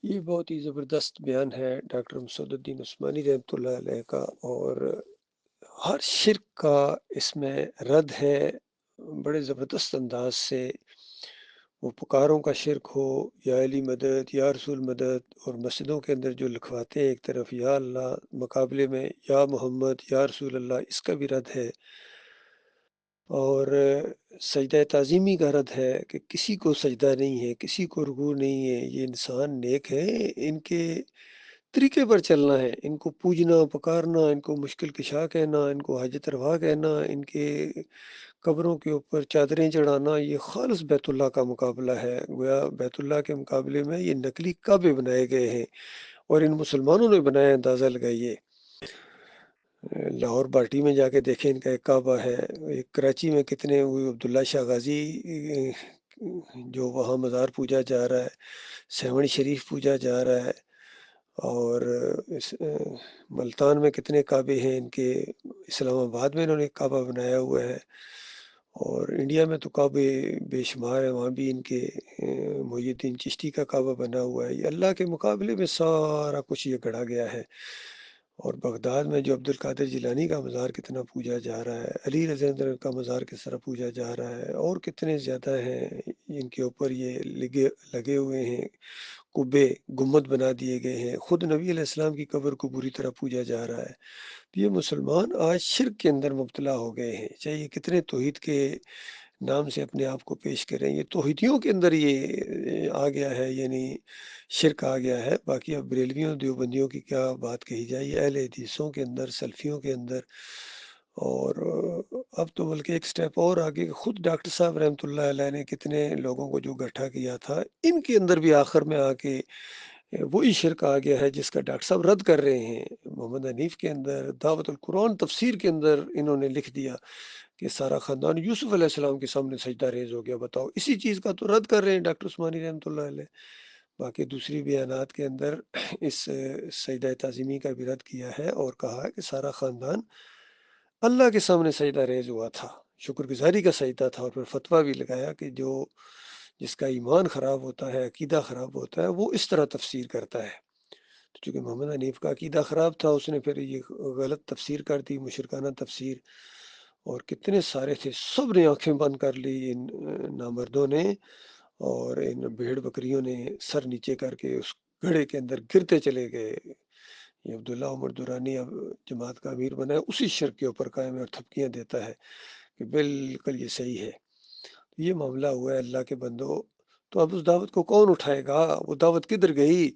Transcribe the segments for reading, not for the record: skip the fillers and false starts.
یہ بہت ہی زبردست بیان ہے ڈاکٹر مسعود الدین عثمانی رحمۃ اللہ علیہ کا، اور ہر شرک کا اس میں رد ہے بڑے زبردست انداز سے۔ وہ پکاروں کا شرک ہو، یا علی مدد، یا رسول مدد، اور مسجدوں کے اندر جو لکھواتے ہیں ایک طرف یا اللہ، مقابلے میں یا محمد یا رسول اللہ، اس کا بھی رد ہے۔ اور سجدہ تعظیمی کا رد ہے کہ کسی کو سجدہ نہیں ہے، کسی کو رکوع نہیں ہے، یہ انسان نیک ہیں، ان کے طریقے پر چلنا ہے، ان کو پوجنا پکارنا، ان کو مشکل کشا کہنا، ان کو حاجت روا کہنا، ان کے قبروں کے اوپر چادریں چڑھانا، یہ خالص بیت اللہ کا مقابلہ ہے۔ گویا بیت اللہ کے مقابلے میں یہ نقلی کعبے بنائے گئے ہیں، اور ان مسلمانوں نے بنایا، اندازہ لگائیے۔ لاہور باٹی میں جا کے دیکھیں، ان کا ایک کعبہ ہے۔ ایک کراچی میں کتنے ہوئے، عبداللہ شاہ غازی جو وہاں مزار پوجا جا رہا ہے، سیون شریف پوجا جا رہا ہے، اور اس ملتان میں کتنے کعبے ہیں ان کے، اسلام آباد میں انہوں نے ایک کعبہ بنایا ہوا ہے، اور انڈیا میں تو کعبے بے شمار ہیں، وہاں بھی ان کے محی الدین چشتی کا کعبہ بنا ہوا ہے۔ یہ اللہ کے مقابلے میں سارا کچھ یہ گڑھا گیا ہے۔ اور بغداد میں جو عبد القادر جیلانی کا مزار کتنا پوجا جا رہا ہے، علی رضی اللہ عنہ کا مزار کس طرح پوجا جا رہا ہے، اور کتنے زیادہ ہیں ان کے اوپر یہ لگے ہوئے ہیں، قبے گنبد بنا دیے گئے ہیں، خود نبی علیہ السلام کی قبر کو بری طرح پوجا جا رہا ہے۔ تو یہ مسلمان آج شرک کے اندر مبتلا ہو گئے ہیں، چاہے یہ کتنے توحید کے نام سے اپنے آپ کو پیش کریں، یہ توحیدیوں کے اندر یہ آ گیا ہے، یعنی شرک آ گیا ہے۔ باقی اب بریلویوں دیوبندیوں کی کیا بات کہی جائے، یہ اہل حدیثوں کے اندر، سلفیوں کے اندر، اور اب تو بلکہ ایک سٹیپ اور آگے، خود ڈاکٹر صاحب رحمۃ اللہ علیہ نے کتنے لوگوں کو جو گٹھا کیا تھا، ان کے اندر بھی آخر میں آ کے وہی شرک آ گیا ہے جس کا ڈاکٹر صاحب رد کر رہے ہیں۔ محمد حنیف کے اندر دعوت القرآن تفسیر کے اندر انہوں نے لکھ دیا کہ سارا خاندان یوسف علیہ السلام کے سامنے سجدہ ریز ہو گیا۔ بتاؤ، اسی چیز کا تو رد کر رہے ہیں ڈاکٹر عثمانی رحمۃ اللہ علیہ۔ باقی دوسری بیانات کے اندر اس سجدہ تعظیمی کا بھی رد کیا ہے، اور کہا کہ سارا خاندان اللہ کے سامنے سجدہ ریز ہوا تھا، شکر گزاری کا سجدہ تھا، اور پھر فتویٰ بھی لگایا کہ جس کا ایمان خراب ہوتا ہے، عقیدہ خراب ہوتا ہے، وہ اس طرح تفسیر کرتا ہے۔ تو چونکہ محمد حنیف کا عقیدہ خراب تھا، اس نے پھر یہ غلط تفسیر کر دی، مشرکانہ تفسیر، اور کتنے سارے تھے، سب نے آنکھیں بند کر لی ان نامردوں نے، اور ان بھیڑ بکریوں نے سر نیچے کر کے اس گھڑے کے اندر گرتے چلے گئے۔ یہ عبداللہ عمر دورانی اب جماعت کا امیر بنا ہے، اسی شرک کے اوپر قائم ہے، اور تھپکیاں دیتا ہے کہ بالکل یہ صحیح ہے۔ یہ معاملہ ہوا ہے اللہ کے بندو۔ تو اب اس دعوت کو کون اٹھائے گا؟ وہ دعوت کدھر گئی؟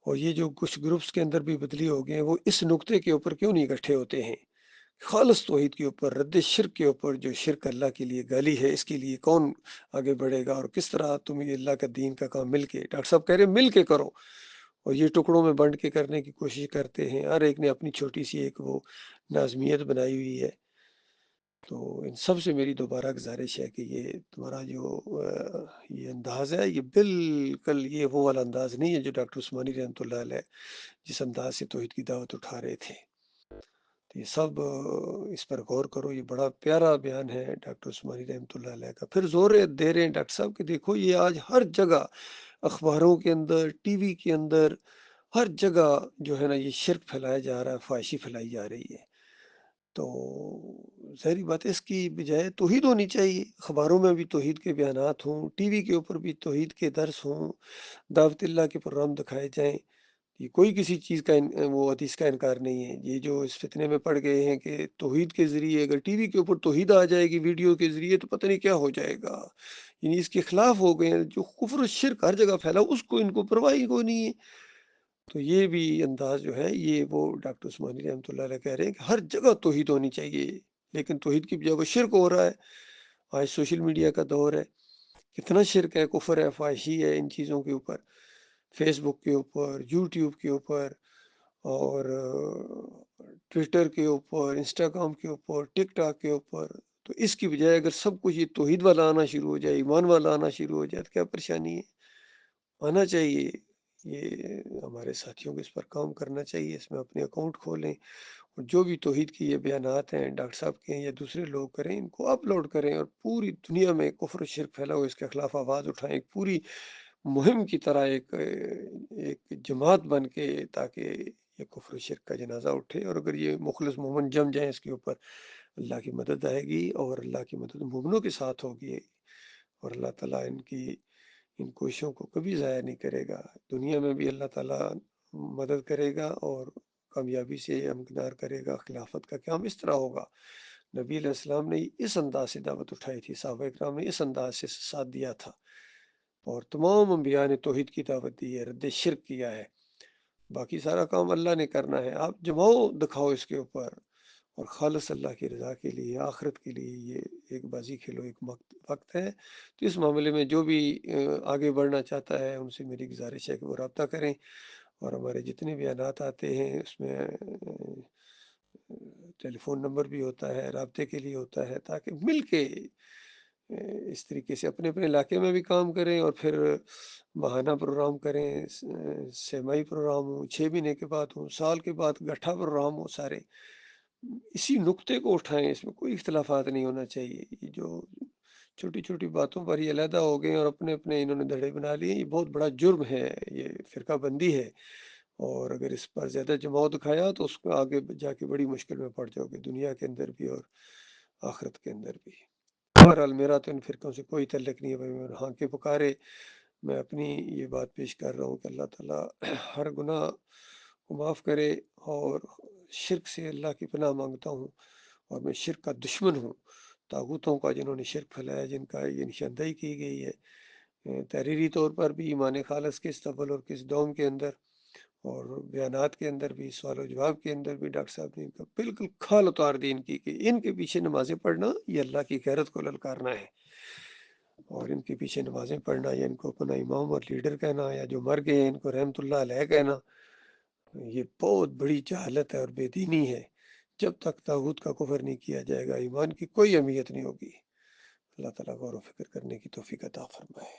اور یہ جو کچھ گروپس کے اندر بھی بدلی ہو گئے ہیں، وہ اس نقطے کے اوپر کیوں نہیں اکٹھے ہوتے ہیں؟ خالص توحید کے اوپر، رد شرک کے اوپر، جو شرک اللہ کے لیے گالی ہے، اس کے لیے کون آگے بڑھے گا؟ اور کس طرح تم یہ اللہ کا دین کا کام مل کے، ڈاکٹر صاحب کہہ رہے ہیں مل کے کرو، اور یہ ٹکڑوں میں بنٹ کے کرنے کی کوشش کرتے ہیں، ہر ایک نے اپنی چھوٹی سی ایک وہ نازمیت بنائی ہوئی ہے۔ تو ان سب سے میری دوبارہ گزارش ہے کہ یہ تمہارا جو یہ انداز ہے، یہ بالکل یہ وہ والا انداز نہیں ہے جو ڈاکٹر عثمانی رحمۃ اللہ علیہ جس انداز سے توحید کی دعوت اٹھا رہے تھے۔ تو یہ سب اس پر غور کرو، یہ بڑا پیارا بیان ہے ڈاکٹر عثمانی رحمۃ اللہ علیہ کا۔ پھر زور دے رہے ہیں ڈاکٹر صاحب کہ دیکھو یہ آج ہر جگہ، اخباروں کے اندر، ٹی وی کے اندر، ہر جگہ جو ہے نا یہ شرک پھیلایا جا رہا ہے، فحاشی پھیلائی جا رہی ہے۔ تو ظاہری بات ہے اس کی بجائے توحید ہونی چاہیے، اخباروں میں بھی توحید کے بیانات ہوں، ٹی وی کے اوپر بھی توحید کے درس ہوں، دعوت اللہ کے پروگرام دکھائے جائیں۔ یہ کوئی کسی چیز کا وہ حدیث کا انکار نہیں ہے۔ یہ جو اس فتنے میں پڑ گئے ہیں کہ توحید کے ذریعے اگر ٹی وی کے اوپر توحید آ جائے گی ویڈیو کے ذریعے تو پتہ نہیں کیا ہو جائے گا، یعنی اس کے خلاف ہو گئے ہیں۔ جو کفر و شرک ہر جگہ پھیلا اس کو ان کو پرواہ ہی کوئی نہیں ہے۔ تو یہ بھی انداز جو ہے، یہ وہ ڈاکٹر عثمانی رحمۃ اللہ علیہ کہہ رہے ہیں کہ ہر جگہ توحید ہونی چاہیے، لیکن توحید کی بجائے وہ شرک ہو رہا ہے۔ آج سوشل میڈیا کا دور ہے، کتنا شرک ہے، کفر ہے، فحاشی ہے ان چیزوں کے اوپر، فیس بک کے اوپر، یوٹیوب کے اوپر، اور ٹویٹر کے اوپر، انسٹاگرام کے اوپر، ٹک ٹاک کے اوپر۔ تو اس کی بجائے اگر سب کچھ یہ توحید والا آنا شروع ہو جائے، ایمان والا آنا شروع ہو جائے تو کیا پریشانی ہے؟ آنا چاہیے۔ یہ ہمارے ساتھیوں کو اس پر کام کرنا چاہیے، اس میں اپنے اکاؤنٹ کھولیں، اور جو بھی توحید کی یہ بیانات ہیں ڈاکٹر صاحب کے ہیں یا دوسرے لوگ کریں، ان کو اپلوڈ کریں، اور پوری دنیا میں کفر و شرک پھیلا ہو اس کے خلاف آواز اٹھائیں، پوری مہم کی طرح ایک جماعت بن کے، تاکہ یہ کفر و شرک کا جنازہ اٹھے، اور اگر یہ مخلص مومن جم جائیں اس کے اوپر، اللہ کی مدد آئے گی، اور اللہ کی مدد مومنوں کے ساتھ ہوگی، اور اللہ تعالیٰ ان کوششوں کو کبھی ضائع نہیں کرے گا۔ دنیا میں بھی اللہ تعالیٰ مدد کرے گا اور کامیابی سے امکنار کرے گا۔ خلافت کا قیام اس طرح ہوگا۔ نبی علیہ السلام نے اس انداز سے دعوت اٹھائی تھی، صحابہ اکرام نے اس انداز سے ساتھ دیا تھا، اور تمام انبیاء نے توحید کی دعوت دی ہے، رد شرک کیا ہے۔ باقی سارا کام اللہ نے کرنا ہے، آپ جماؤ دکھاؤ اس کے اوپر، اور خالص اللہ کی رضا کے لیے، آخرت کے لیے یہ ایک بازی کھیلو، ایک وقت ہے۔ تو اس معاملے میں جو بھی آگے بڑھنا چاہتا ہے، ان سے میری گزارش ہے کہ وہ رابطہ کریں، اور ہمارے جتنے بیانات آتے ہیں اس میں ٹیلی فون نمبر بھی ہوتا ہے، رابطے کے لیے ہوتا ہے، تاکہ مل کے اس طریقے سے اپنے اپنے علاقے میں بھی کام کریں، اور پھر ماہانہ پروگرام کریں، سیمائی پروگرام ہو، 6 مہینے کے بعد ہو، سال کے بعد گٹھا پروگرام ہو، سارے اسی نقطے کو اٹھائیں، اس میں کوئی اختلافات نہیں ہونا چاہیے۔ یہ جو چھوٹی چھوٹی باتوں پر یہ علیحدہ ہو گئے اور اپنے اپنے انہوں نے دھڑے بنا لیے، یہ بہت بڑا جرم ہے، یہ فرقہ بندی ہے، اور اگر اس پر زیادہ جماؤ دکھایا تو اس کو آگے جا کے بڑی مشکل میں پڑ جاؤ گے، دنیا کے اندر بھی اور آخرت کے اندر بھی۔ بہرحال میرا تو ان فرقوں سے کوئی تعلق نہیں ہے بھائی، میں ہاں کے پکارے میں اپنی یہ بات پیش کر رہا ہوں کہ اللہ تعالیٰ ہر گناہ کو معاف کرے، اور شرک سے اللہ کی پناہ مانگتا ہوں، اور میں شرک کا دشمن ہوں، طاغوتوں کا جنہوں نے شرک پھیلایا، جن کا یہ نشاندہی کی گئی ہے تحریری طور پر بھی، ایمان خالص کے استقبال اور کس دوم کے اندر، اور بیانات کے اندر بھی، سوال و جواب کے اندر بھی، ڈاکٹر صاحب نے ان کا بالکل کھال اتار دی ان کی، کہ ان کے پیچھے نمازیں پڑھنا یہ اللہ کی غیرت کو للکارنا ہے، اور ان کے پیچھے نمازیں پڑھنا یا ان کو اپنا امام اور لیڈر کہنا، یا جو مر گئے ان کو رحمت اللہ علیہ کہنا، یہ بہت بڑی جہالت ہے اور بے دینی ہے۔ جب تک طاغوت کا کفر نہیں کیا جائے گا، ایمان کی کوئی اہمیت نہیں ہوگی۔ اللہ تعالیٰ غور و فکر کرنے کی توفیق عطا فرمائے۔